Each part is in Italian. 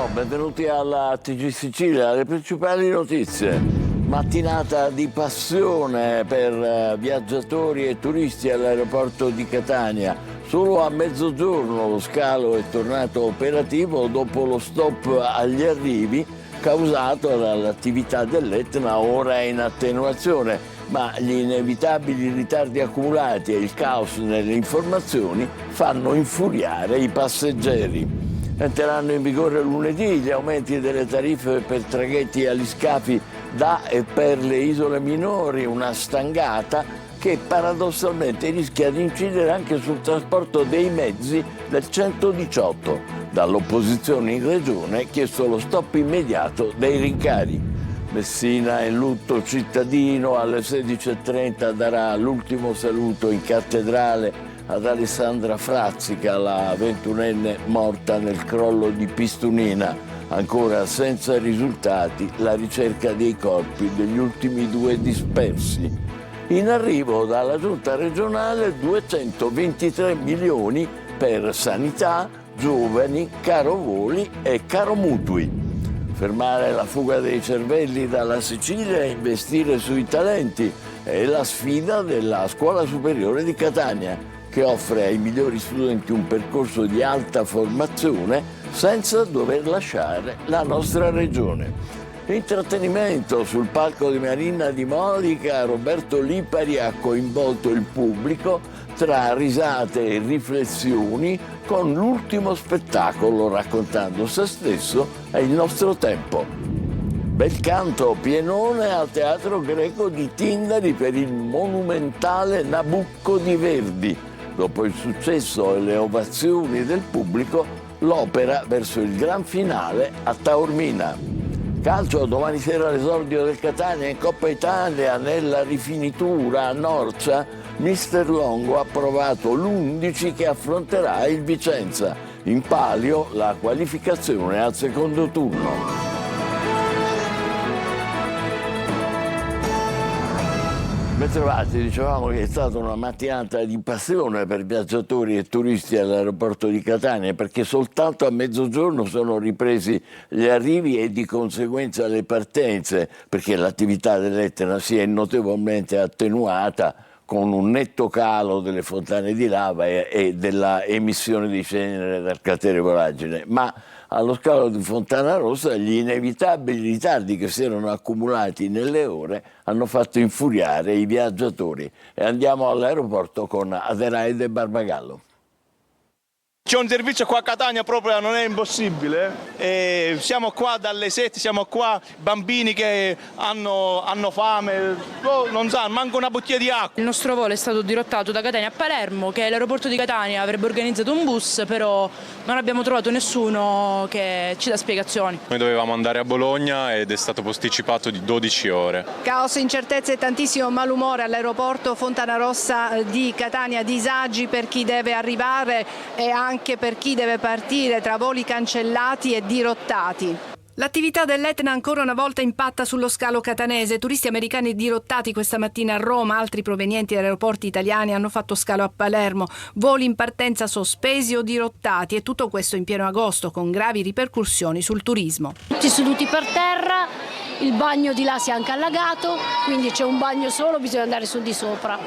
Buongiorno, benvenuti alla TG Sicilia, le principali notizie. Mattinata di passione per viaggiatori e turisti all'aeroporto di Catania. Solo a mezzogiorno lo scalo è tornato operativo dopo lo stop agli arrivi causato dall'attività dell'Etna, ora in attenuazione, ma gli inevitabili ritardi accumulati e il caos nelle informazioni fanno infuriare i passeggeri. Entreranno in vigore lunedì gli aumenti delle tariffe per traghetti e aliscafi da e per le isole minori, una stangata che paradossalmente rischia di incidere anche sul trasporto dei mezzi del 118. Dall'opposizione in regione è chiesto lo stop immediato dei rincari. Messina in lutto cittadino, alle 16:30 darà l'ultimo saluto in cattedrale ad Alessandra Frazzica, la 21enne morta nel crollo di Pistunina. Ancora senza risultati la ricerca dei corpi degli ultimi 2 dispersi. In arrivo dalla giunta regionale 223 milioni per sanità, giovani, caro voli e caro mutui. Fermare la fuga dei cervelli dalla Sicilia e investire sui talenti è la sfida della Scuola Superiore di Catania, che offre ai migliori studenti un percorso di alta formazione senza dover lasciare la nostra regione. Intrattenimento sul palco di Marina di Modica, Roberto Lipari ha coinvolto il pubblico tra risate e riflessioni con l'ultimo spettacolo raccontando se stesso e il nostro tempo. Bel canto, pienone al Teatro Greco di Tindari per il monumentale Nabucco di Verdi. Dopo il successo e le ovazioni del pubblico, l'opera verso il gran finale a Taormina. Calcio, domani sera l'esordio del Catania in Coppa Italia, nella rifinitura a Norcia, Mister Longo ha provato l'11 che affronterà il Vicenza. In palio la qualificazione al secondo turno. Bentrovati, dicevamo che è stata una mattinata di passione per viaggiatori e turisti all'aeroporto di Catania, perché soltanto a mezzogiorno sono ripresi gli arrivi e di conseguenza le partenze, perché l'attività dell'Etna si è notevolmente attenuata con un netto calo delle fontane di lava e della emissione di cenere dal cratere voragine. Ma allo scalo di Fontana Rossa gli inevitabili ritardi che si erano accumulati nelle ore hanno fatto infuriare i viaggiatori. E andiamo all'aeroporto con Adelaide Barbagallo. C'è un servizio qua a Catania proprio, non è impossibile. E siamo qua dalle 7, siamo qua, bambini che hanno fame, non sanno, manca una bottiglia di acqua. Il nostro volo è stato dirottato da Catania a Palermo, che l'aeroporto di Catania avrebbe organizzato un bus, però non abbiamo trovato nessuno che ci dà spiegazioni. Noi dovevamo andare a Bologna ed è stato posticipato di 12 ore. Caos, incertezze e tantissimo malumore all'aeroporto Fontana Rossa di Catania, disagi per chi deve arrivare e anche per chi deve partire tra voli cancellati e dirottati. L'attività dell'Etna ancora una volta impatta sullo scalo catanese. Turisti americani dirottati questa mattina a Roma, altri provenienti da aeroporti italiani hanno fatto scalo a Palermo, voli in partenza sospesi o dirottati, e tutto questo in pieno agosto con gravi ripercussioni sul turismo. Tutti seduti per terra, il bagno di là si è anche allagato, quindi c'è un bagno solo, bisogna andare su di sopra.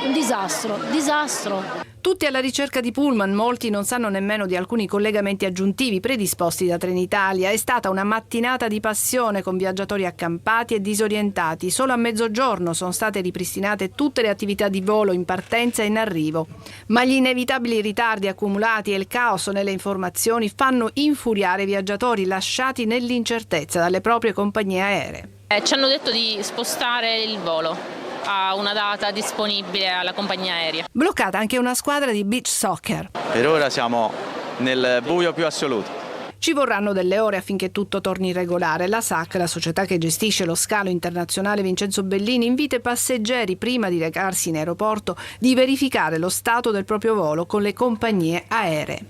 Un disastro. Tutti alla ricerca di pullman, molti non sanno nemmeno di alcuni collegamenti aggiuntivi predisposti da Trenitalia. È stata una mattinata di passione con viaggiatori accampati e disorientati. Solo a mezzogiorno sono state ripristinate tutte le attività di volo in partenza e in arrivo. Ma gli inevitabili ritardi accumulati e il caos nelle informazioni fanno infuriare i viaggiatori lasciati nell'incertezza dalle proprie compagnie aeree. Ci hanno detto di spostare il volo a una data disponibile alla compagnia aerea. Bloccata anche una squadra di beach soccer. Per ora siamo nel buio più assoluto. Ci vorranno delle ore affinché tutto torni regolare. La SAC, la società che gestisce lo scalo internazionale Vincenzo Bellini, invita i passeggeri, prima di recarsi in aeroporto, di verificare lo stato del proprio volo con le compagnie aeree.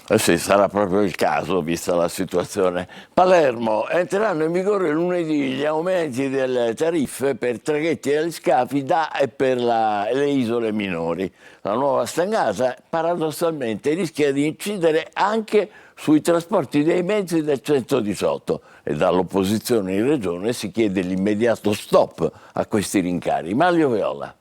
Sì, sarà proprio il caso, vista la situazione. Palermo, entreranno in vigore lunedì gli aumenti delle tariffe per traghetti e scafi da e per le isole minori. La nuova stangata paradossalmente rischia di incidere anche sui trasporti dei mezzi del 118 e dall'opposizione in regione si chiede l'immediato stop a questi rincari. Mario Viola.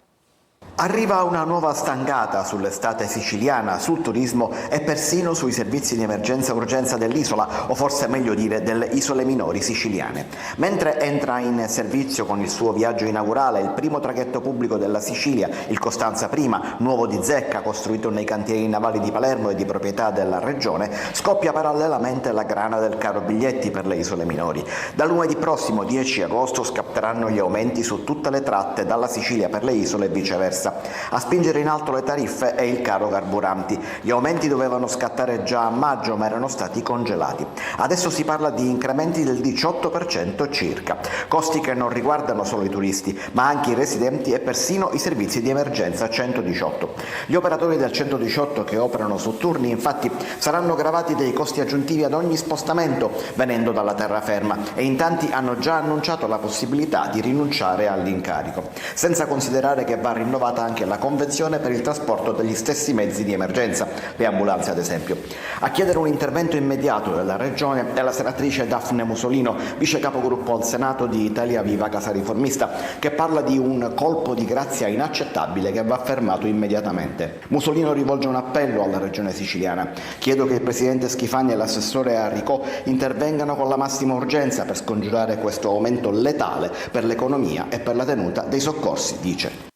Arriva una nuova stangata sull'estate siciliana, sul turismo e persino sui servizi di emergenza e urgenza dell'isola, o forse meglio dire delle isole minori siciliane. Mentre entra in servizio con il suo viaggio inaugurale il primo traghetto pubblico della Sicilia, il Costanza Prima, nuovo di zecca, costruito nei cantieri navali di Palermo e di proprietà della regione, scoppia parallelamente la grana del caro biglietti per le isole minori. Da lunedì prossimo, 10 agosto, scatteranno gli aumenti su tutte le tratte dalla Sicilia per le isole e viceversa. A spingere in alto le tariffe è il caro carburanti. Gli aumenti dovevano scattare già a maggio ma erano stati congelati. Adesso si parla di incrementi del 18% circa. Costi che non riguardano solo i turisti ma anche i residenti e persino i servizi di emergenza 118. Gli operatori del 118 che operano su turni infatti saranno gravati dei costi aggiuntivi ad ogni spostamento venendo dalla terraferma e in tanti hanno già annunciato la possibilità di rinunciare all'incarico. Senza considerare che va rinnovata anche la convenzione per il trasporto degli stessi mezzi di emergenza, le ambulanze ad esempio. A chiedere un intervento immediato della Regione è la senatrice Daphne Musolino, vice capogruppo al Senato di Italia Viva Casa Riformista, che parla di un colpo di grazia inaccettabile che va fermato immediatamente. Musolino rivolge un appello alla Regione siciliana. Chiedo che il presidente Schifani e l'assessore Arricò intervengano con la massima urgenza per scongiurare questo aumento letale per l'economia e per la tenuta dei soccorsi, dice.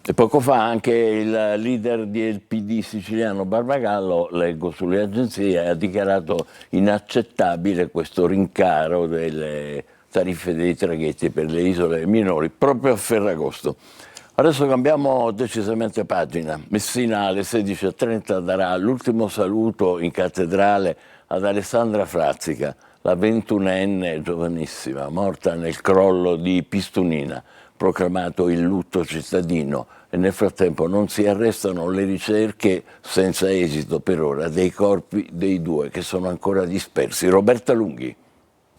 E poco fa anche il leader del PD siciliano Barbagallo, leggo sulle agenzie, ha dichiarato inaccettabile questo rincaro delle tariffe dei traghetti per le isole minori proprio a Ferragosto. Adesso cambiamo decisamente pagina. Messina alle 16:30 darà l'ultimo saluto in cattedrale ad Alessandra Frazzica, la 21enne giovanissima, morta nel crollo di Pistunina, proclamato il lutto cittadino, e nel frattempo non si arrestano le ricerche, senza esito per ora, dei corpi dei due che sono ancora dispersi. Roberta Lunghi.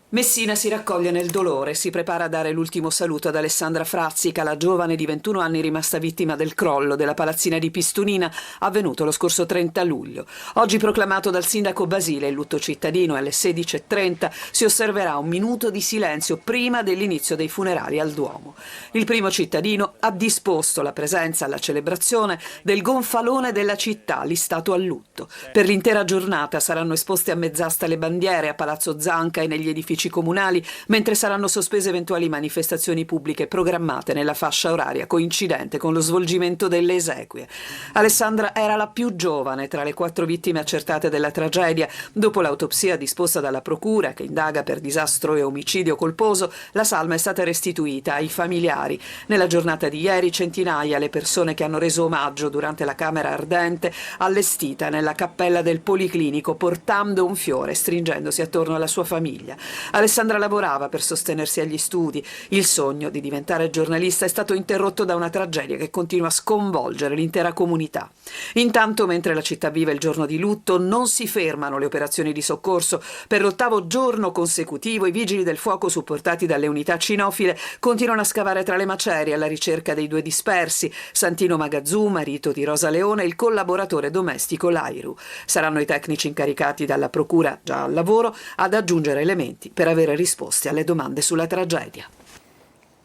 Messina si raccoglie nel dolore, si prepara a dare l'ultimo saluto ad Alessandra Frazzica, la giovane di 21 anni rimasta vittima del crollo della palazzina di Pistunina, avvenuto lo scorso 30 luglio. Oggi proclamato dal sindaco Basile il lutto cittadino, alle 16:30 si osserverà un minuto di silenzio prima dell'inizio dei funerali al Duomo. Il primo cittadino ha disposto la presenza alla celebrazione del gonfalone della città, listato a lutto. Per l'intera giornata saranno esposte a mezz'asta le bandiere a Palazzo Zanca e negli edifici comunali, mentre saranno sospese eventuali manifestazioni pubbliche programmate nella fascia oraria coincidente con lo svolgimento delle esequie. Alessandra era la più giovane tra le 4 vittime accertate della tragedia. Dopo l'autopsia disposta dalla procura, che indaga per disastro e omicidio colposo, la salma è stata restituita ai familiari. Nella giornata di ieri centinaia le persone che hanno reso omaggio durante la camera ardente allestita nella cappella del Policlinico, portando un fiore, stringendosi attorno alla sua famiglia. Alessandra lavorava per sostenersi agli studi. Il sogno di diventare giornalista è stato interrotto da una tragedia che continua a sconvolgere l'intera comunità. Intanto, mentre la città vive il giorno di lutto, non si fermano le operazioni di soccorso. Per l'8° giorno consecutivo i vigili del fuoco, supportati dalle unità cinofile, continuano a scavare tra le macerie alla ricerca dei 2 dispersi, Santino Magazzù, marito di Rosa Leone, e il collaboratore domestico Lairu. Saranno i tecnici incaricati dalla procura, già al lavoro, ad aggiungere elementi per avere risposte alle domande sulla tragedia.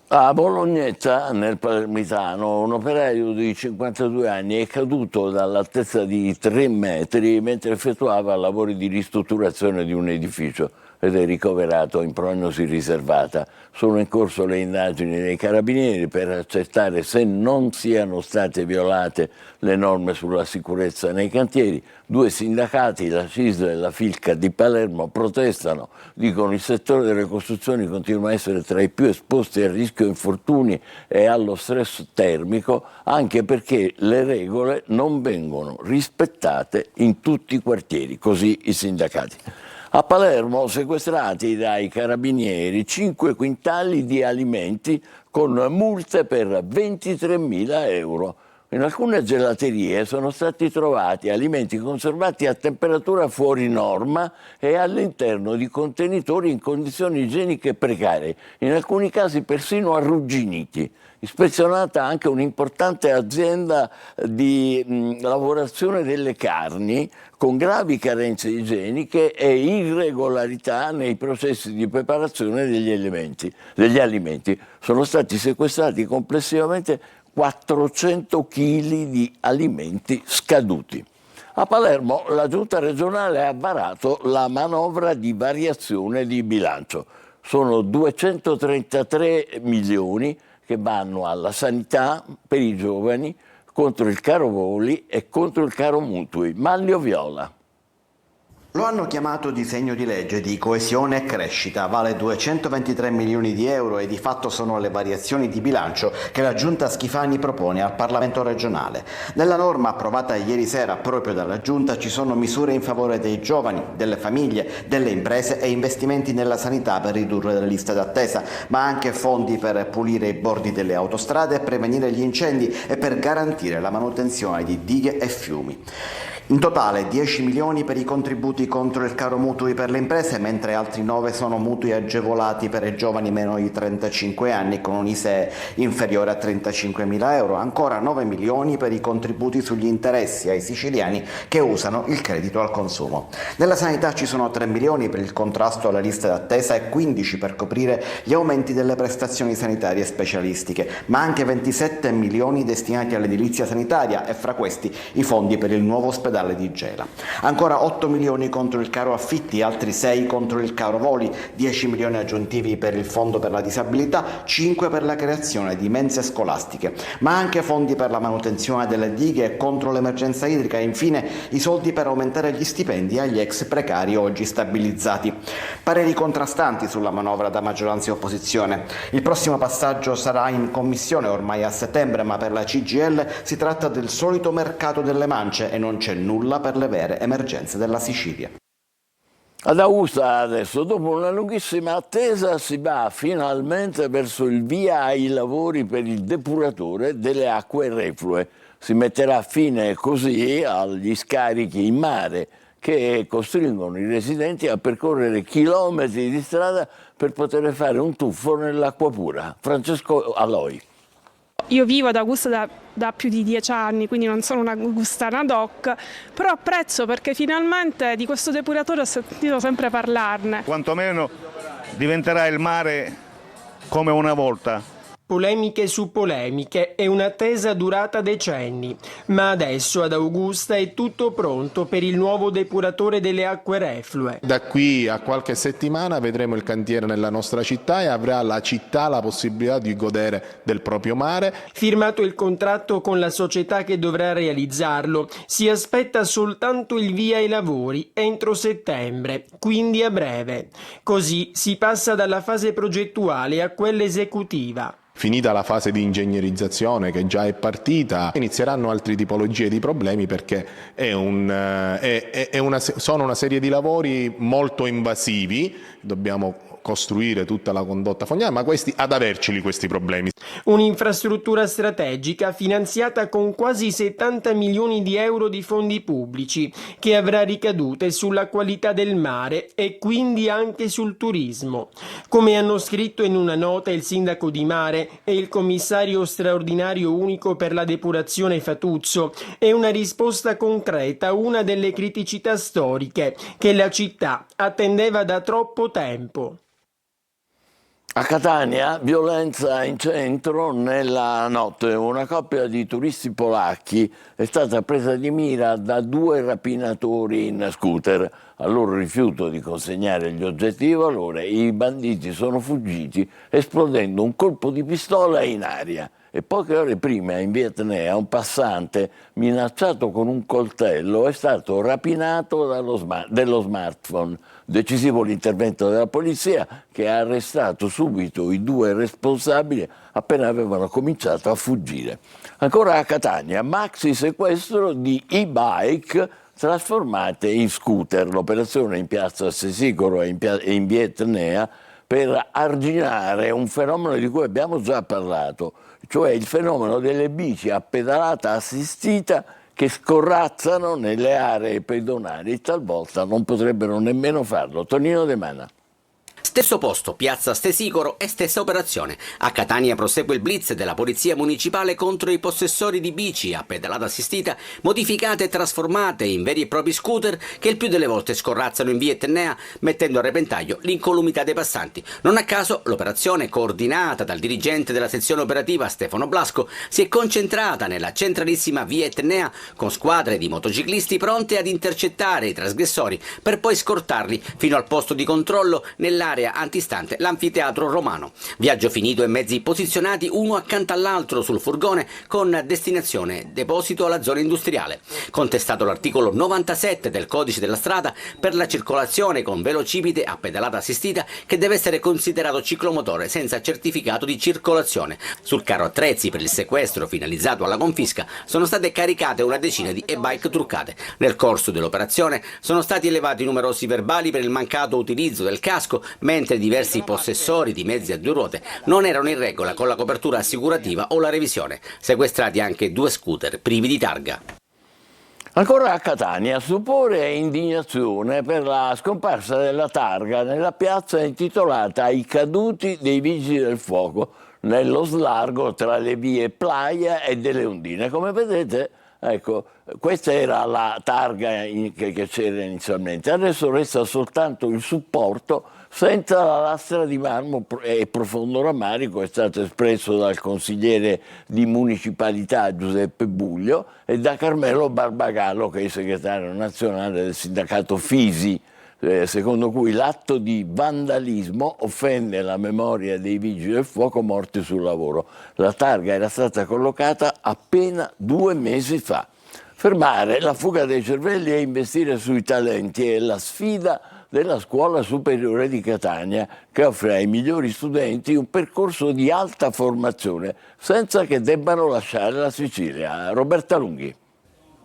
A Bolognetta, nel Palermitano, un operaio di 52 anni è caduto dall'altezza di 3 metri mentre effettuava lavori di ristrutturazione di un edificio ed è ricoverato in prognosi riservata. Sono in corso le indagini dei carabinieri per accertare se non siano state violate le norme sulla sicurezza nei cantieri. 2 sindacati, la CISL e la FILCA di Palermo, protestano. Dicono il settore delle costruzioni continua a essere tra i più esposti al rischio infortuni e allo stress termico, anche perché le regole non vengono rispettate in tutti i quartieri, così i sindacati. A Palermo sequestrati dai carabinieri 5 quintali di alimenti con multe per 23.000 euro. In alcune gelaterie sono stati trovati alimenti conservati a temperatura fuori norma e all'interno di contenitori in condizioni igieniche precarie, in alcuni casi persino arrugginiti. Ispezionata anche un'importante azienda di lavorazione delle carni con gravi carenze igieniche e irregolarità nei processi di preparazione degli alimenti. Sono stati sequestrati complessivamente 400 kg di alimenti scaduti. A Palermo la Giunta regionale ha varato la manovra di variazione di bilancio. Sono 233 milioni che vanno alla sanità per i giovani, contro il caro voli e contro il caro mutui. Manlio Viola. Lo hanno chiamato disegno di legge di coesione e crescita, vale 223 milioni di euro e di fatto sono le variazioni di bilancio che la Giunta Schifani propone al Parlamento regionale. Nella norma approvata ieri sera proprio dalla Giunta ci sono misure in favore dei giovani, delle famiglie, delle imprese e investimenti nella sanità per ridurre le liste d'attesa, ma anche fondi per pulire i bordi delle autostrade e prevenire gli incendi e per garantire la manutenzione di dighe e fiumi. In totale 10 milioni per i contributi contro il caro mutui per le imprese, mentre altri 9 sono mutui agevolati per i giovani meno di 35 anni con un ISEE inferiore a 35.000 euro. Ancora 9 milioni per i contributi sugli interessi ai siciliani che usano il credito al consumo. Nella sanità ci sono 3 milioni per il contrasto alle liste d'attesa e 15 per coprire gli aumenti delle prestazioni sanitarie specialistiche, ma anche 27 milioni destinati all'edilizia sanitaria e fra questi i fondi per il nuovo ospedale di Gela. Ancora 8 milioni contro il caro affitti, altri 6 contro il caro voli, 10 milioni aggiuntivi per il fondo per la disabilità, 5 per la creazione di mense scolastiche, ma anche fondi per la manutenzione delle dighe e contro l'emergenza idrica e infine i soldi per aumentare gli stipendi agli ex precari oggi stabilizzati. Pareri contrastanti sulla manovra da maggioranza e opposizione. Il prossimo passaggio sarà in commissione ormai a settembre, ma per la CGIL si tratta del solito mercato delle mance e non c'è nulla per le vere emergenze della Sicilia. Ad Augusta adesso, dopo una lunghissima attesa, si va finalmente verso il via ai lavori per il depuratore delle acque reflue. Si metterà fine così agli scarichi in mare che costringono i residenti a percorrere chilometri di strada per poter fare un tuffo nell'acqua pura. Francesco Aloi. Io vivo ad Augusta da più di 10 anni, quindi non sono una augustana doc, però apprezzo perché finalmente di questo depuratore ho sentito sempre parlarne. Quantomeno diventerà il mare come una volta. Polemiche su polemiche e un'attesa durata decenni, ma adesso ad Augusta è tutto pronto per il nuovo depuratore delle acque reflue. Da qui a qualche settimana vedremo il cantiere nella nostra città e avrà la città la possibilità di godere del proprio mare. Firmato il contratto con la società che dovrà realizzarlo, si aspetta soltanto il via ai lavori entro settembre, quindi a breve. Così si passa dalla fase progettuale a quella esecutiva. Finita la fase di ingegnerizzazione che già è partita, inizieranno altre tipologie di problemi perché sono una serie di lavori molto invasivi, dobbiamo costruire tutta la condotta fognaria, ma ad averceli questi problemi. Un'infrastruttura strategica finanziata con quasi 70 milioni di euro di fondi pubblici che avrà ricadute sulla qualità del mare e quindi anche sul turismo. Come hanno scritto in una nota il sindaco di Mare e il commissario straordinario unico per la depurazione Fatuzzo, è una risposta concreta a una delle criticità storiche che la città attendeva da troppo tempo. A Catania, violenza in centro nella notte. Una coppia di turisti polacchi è stata presa di mira da 2 rapinatori in scooter. Al loro rifiuto di consegnare gli oggetti di valore, i banditi sono fuggiti esplodendo un colpo di pistola in aria. E poche ore prima in via Etnea un passante minacciato con un coltello è stato rapinato dello smartphone. Decisivo l'intervento della polizia che ha arrestato subito i 2 responsabili appena avevano cominciato a fuggire. Ancora a Catania, maxi sequestro di e-bike trasformate in scooter. L'operazione in piazza Sesicoro e in via Etnea per arginare un fenomeno di cui abbiamo già parlato, cioè il fenomeno delle bici a pedalata assistita che scorrazzano nelle aree pedonali e talvolta non potrebbero nemmeno farlo. Tonino De Mana. Stesso posto, piazza Stesicoro e stessa operazione. A Catania prosegue il blitz della Polizia Municipale contro i possessori di bici a pedalata assistita, modificate e trasformate in veri e propri scooter che il più delle volte scorrazzano in via Etnea, mettendo a repentaglio l'incolumità dei passanti. Non a caso l'operazione, coordinata dal dirigente della sezione operativa Stefano Blasco, si è concentrata nella centralissima via Etnea con squadre di motociclisti pronte ad intercettare i trasgressori per poi scortarli fino al posto di controllo nell'area antistante l'anfiteatro romano. Viaggio finito e mezzi posizionati uno accanto all'altro sul furgone con destinazione deposito alla zona industriale. Contestato l'articolo 97 del codice della strada per la circolazione con velocipede a pedalata assistita che deve essere considerato ciclomotore senza certificato di circolazione. Sul carro attrezzi per il sequestro finalizzato alla confisca sono state caricate una decina di e-bike truccate. Nel corso dell'operazione sono stati elevati numerosi verbali per il mancato utilizzo del casco, mentre diversi possessori di mezzi a due ruote non erano in regola con la copertura assicurativa o la revisione. Sequestrati anche 2 scooter privi di targa. Ancora a Catania, stupore e indignazione per la scomparsa della targa nella piazza intitolata ai caduti dei Vigili del Fuoco, nello slargo tra le vie Playa e delle Undine. Come vedete, ecco, questa era la targa che c'era inizialmente, adesso resta soltanto il supporto senza la lastra di marmo e profondo rammarico è stato espresso dal consigliere di municipalità Giuseppe Buglio e da Carmelo Barbagallo, che è il segretario nazionale del sindacato Fisi, secondo cui l'atto di vandalismo offende la memoria dei vigili del fuoco morti sul lavoro. La targa era stata collocata appena 2 mesi fa. Fermare la fuga dei cervelli e investire sui talenti è la sfida della Scuola Superiore di Catania, che offre ai migliori studenti un percorso di alta formazione senza che debbano lasciare la Sicilia. Roberta Lunghi.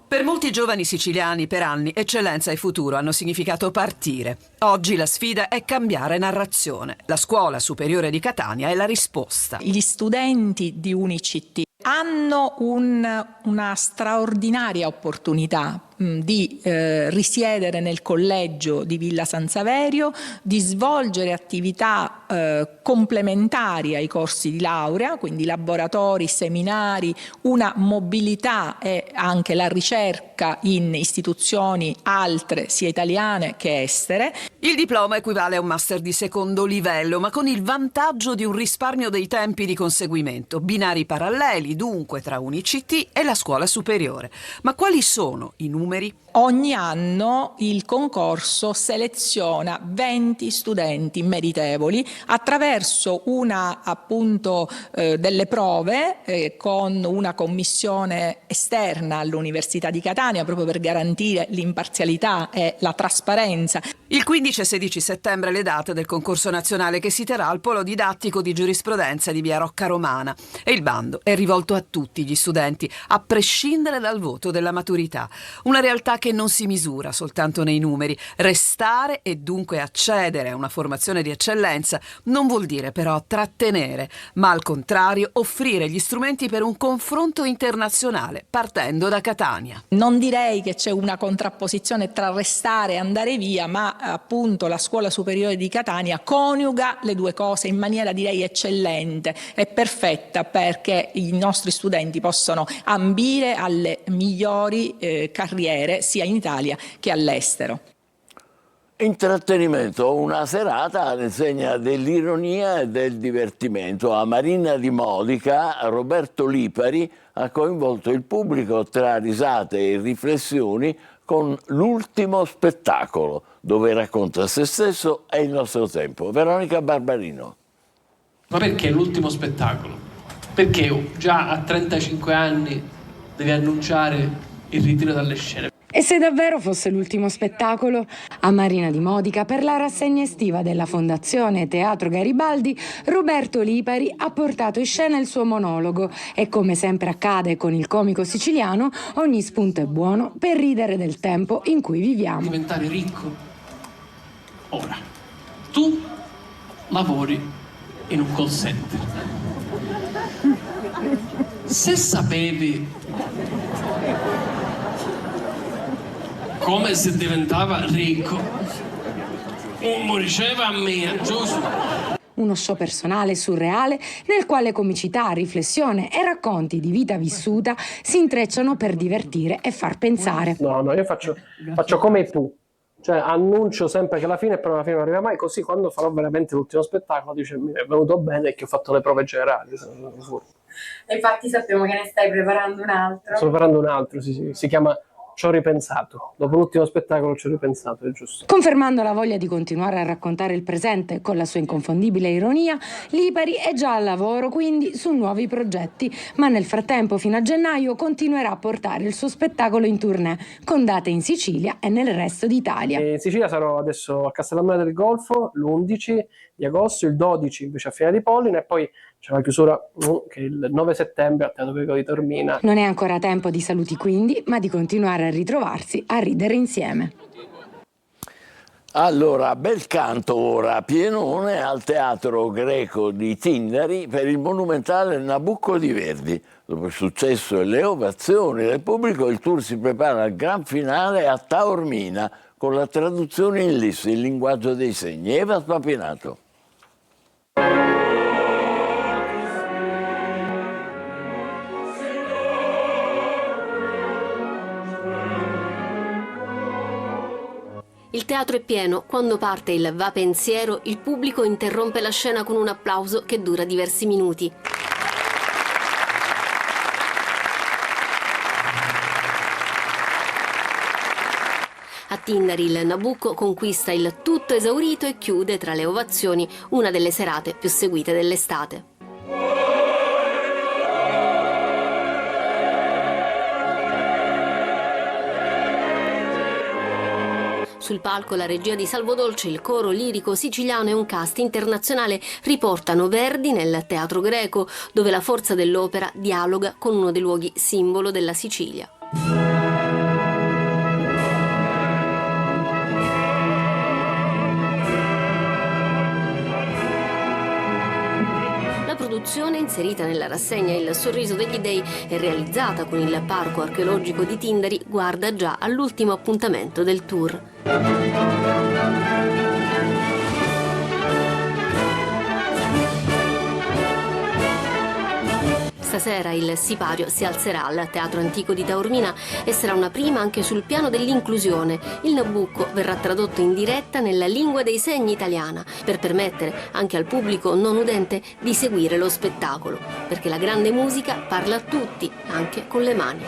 Per molti giovani siciliani per anni eccellenza e futuro hanno significato partire. Oggi la sfida è cambiare narrazione. La Scuola Superiore di Catania è la risposta. Gli studenti di Unicit hanno una straordinaria opportunità di risiedere nel collegio di Villa San Saverio, di svolgere attività complementari ai corsi di laurea, quindi laboratori, seminari, una mobilità e anche la ricerca in istituzioni altre, sia italiane che estere. Il diploma equivale a un master di secondo livello, ma con il vantaggio di un risparmio dei tempi di conseguimento, binari paralleli dunque tra Unicit e la scuola superiore. Ma quali sono i numeri? Ogni anno il concorso seleziona 20 studenti meritevoli attraverso una delle prove con una commissione esterna all'Università di Catania proprio per garantire l'imparzialità e la trasparenza. Il 15 e 16 settembre le date del concorso nazionale che si terrà al Polo Didattico di Giurisprudenza di Via Rocca Romana e il bando è rivolto a tutti gli studenti, a prescindere dal voto della maturità. Una realtà che non si misura soltanto nei numeri. Restare e dunque accedere a una formazione di eccellenza non vuol dire però trattenere, ma al contrario offrire gli strumenti per un confronto internazionale partendo da Catania. Non direi che c'è una contrapposizione tra restare e andare via, ma appunto la Scuola Superiore di Catania coniuga le due cose in maniera direi eccellente e perfetta perché i nostri studenti possono ambire alle migliori carriere sia in Italia che all'estero. Intrattenimento, una serata all'insegna dell'ironia e del divertimento. A Marina di Modica, Roberto Lipari ha coinvolto il pubblico tra risate e riflessioni con l'ultimo spettacolo, dove racconta se stesso e il nostro tempo. Veronica Barbarino. Ma perché l'ultimo spettacolo? Perché già a 35 anni devi annunciare il ritiro dalle scene? E se davvero fosse l'ultimo spettacolo? A Marina di Modica, per la rassegna estiva della Fondazione Teatro Garibaldi, Roberto Lipari ha portato in scena il suo monologo e, come sempre accade con il comico siciliano, ogni spunto è buono per ridere del tempo in cui viviamo. Diventare ricco ora. Tu lavori in un call center. Se sapevi come si diventava ricco, uno diceva a me, giusto? Uno show personale surreale nel quale comicità, riflessione e racconti di vita vissuta si intrecciano per divertire e far pensare. No, io faccio come i Pooh, cioè annuncio sempre che la fine, però alla fine non arriva mai, così quando farò veramente l'ultimo spettacolo dice mi è venuto bene e che ho fatto le prove generali. Infatti sappiamo che ne stai preparando un altro. Sto preparando un altro, si chiama Ci ho ripensato. Dopo l'ultimo spettacolo ci ho ripensato, è giusto. Confermando la voglia di continuare a raccontare il presente con la sua inconfondibile ironia, Lipari è già al lavoro quindi su nuovi progetti, ma nel frattempo fino a gennaio continuerà a portare il suo spettacolo in tournée, con date in Sicilia e nel resto d'Italia. In Sicilia sarò adesso a Castellammare del Golfo l'11 di agosto, il 12 invece a Fiera di Pollina e poi c'è la chiusura che è il 9 settembre al Teatro Greco di Taormina. Non è ancora tempo di saluti quindi, ma di continuare a ritrovarsi, a ridere insieme. Allora, bel canto ora, pienone al Teatro Greco di Tindari per il monumentale Nabucco di Verdi. Dopo il successo e le ovazioni del pubblico, il tour si prepara al gran finale a Taormina con la traduzione in LIS, il linguaggio dei segni. Eva Spapinato. Il teatro è pieno, quando parte il Va Pensiero, il pubblico interrompe la scena con un applauso che dura diversi minuti. A Tindari il Nabucco conquista il tutto esaurito e chiude tra le ovazioni una delle serate più seguite dell'estate. Sul palco la regia di Salvo Dolce, il coro lirico siciliano e un cast internazionale riportano Verdi nel Teatro Greco, dove la forza dell'opera dialoga con uno dei luoghi simbolo della Sicilia. La produzione, inserita nella rassegna Il sorriso degli dei e realizzata con il Parco archeologico di Tindari, guarda già all'ultimo appuntamento del tour. Stasera il sipario si alzerà al Teatro Antico di Taormina e sarà una prima anche sul piano dell'inclusione. Il Nabucco verrà tradotto in diretta nella lingua dei segni italiana per permettere anche al pubblico non udente di seguire lo spettacolo, perché la grande musica parla a tutti, anche con le mani.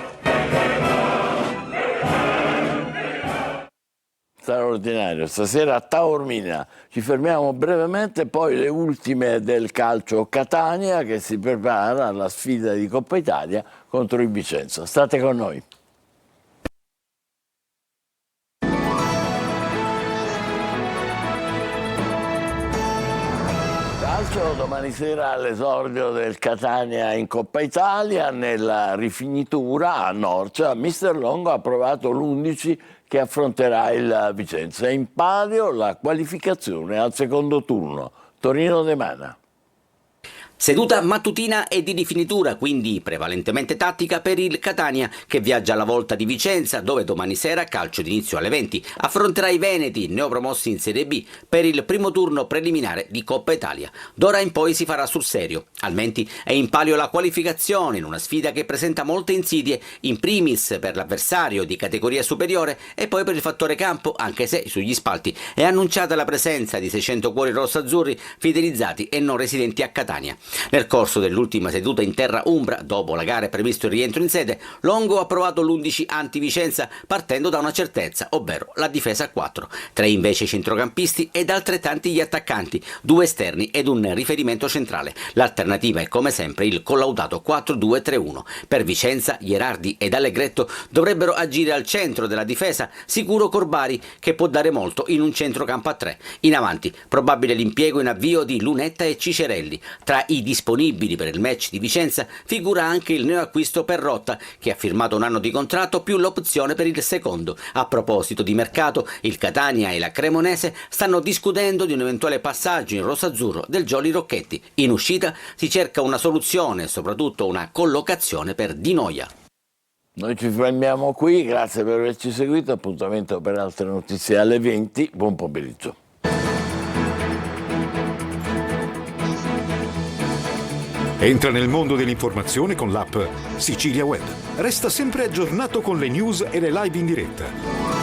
Straordinario, stasera a Taormina. Ci fermiamo brevemente, poi le ultime del calcio Catania che si prepara alla sfida di Coppa Italia contro il Vicenza. State con noi. Calcio, domani sera all'esordio del Catania in Coppa Italia, nella rifinitura a Norcia, Mister Longo ha approvato l'11 che affronterà il Vicenza. In palio la qualificazione al secondo turno. Torino De Mana. Seduta mattutina e di rifinitura, quindi prevalentemente tattica per il Catania, che viaggia alla volta di Vicenza, dove domani sera, calcio d'inizio alle 20, affronterà i Veneti, neopromossi in Serie B, per il primo turno preliminare di Coppa Italia. D'ora in poi si farà sul serio. Al Menti è in palio la qualificazione in una sfida che presenta molte insidie, in primis per l'avversario di categoria superiore e poi per il fattore campo, anche se sugli spalti è annunciata la presenza di 600 cuori rossazzurri fidelizzati e non residenti a Catania. Nel corso dell'ultima seduta in terra umbra, dopo la gara è previsto il rientro in sede, Longo ha approvato l'11 anti-Vicenza partendo da una certezza, ovvero la difesa a 4. 3 invece i centrocampisti ed altrettanti gli attaccanti, 2 esterni ed un riferimento centrale. L'alternativa è come sempre il collaudato 4-2-3-1. Per Vicenza, Gherardi ed Allegretto dovrebbero agire al centro della difesa, sicuro Corbari che può dare molto in un centrocampo a 3. In avanti, probabile l'impiego in avvio di Lunetta e Cicerelli. Tra i i disponibili per il match di Vicenza figura anche il neoacquisto Perrotta, che ha firmato un anno di contratto più l'opzione per il secondo. A proposito di mercato, il Catania e la Cremonese stanno discutendo di un eventuale passaggio in rosazzurro del Jolly Rocchetti. In uscita si cerca una soluzione e soprattutto una collocazione per Di Noia. Noi ci fermiamo qui, grazie per averci seguito, appuntamento per altre notizie alle 20, buon pomeriggio. Entra nel mondo dell'informazione con l'app Sicilia Web. Resta sempre aggiornato con le news e le live in diretta.